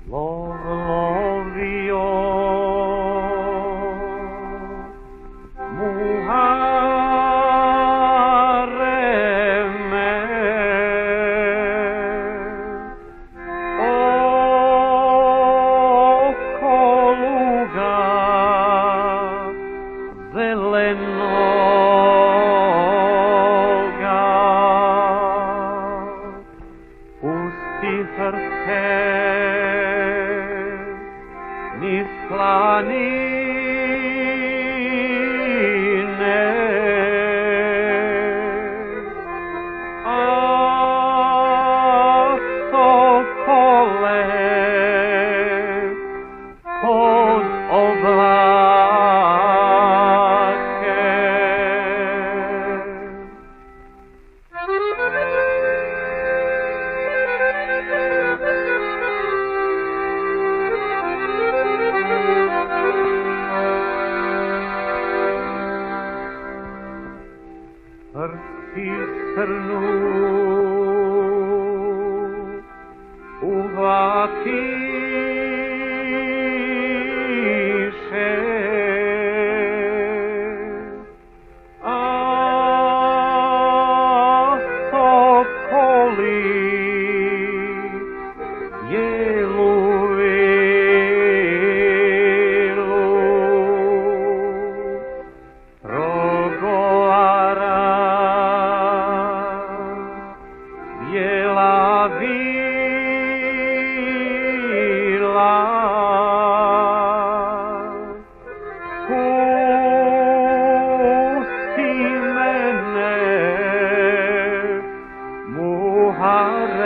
Lovio Muharreme oko luga zelenoga pusti srce niz planine, a sokole pod oblake. Prsti crnu uvatiše, a sokoli jelu vilu progovara. Bijela vila, pusti mene, Muharreme.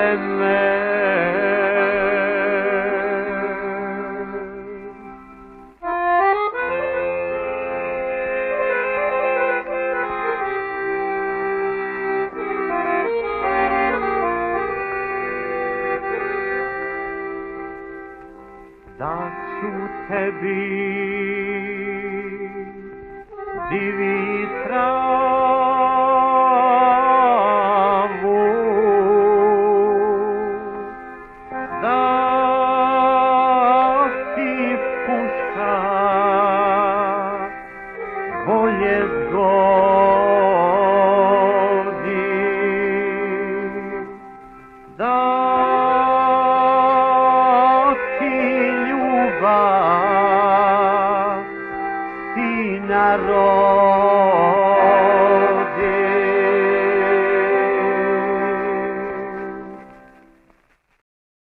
Daću tebi divi trag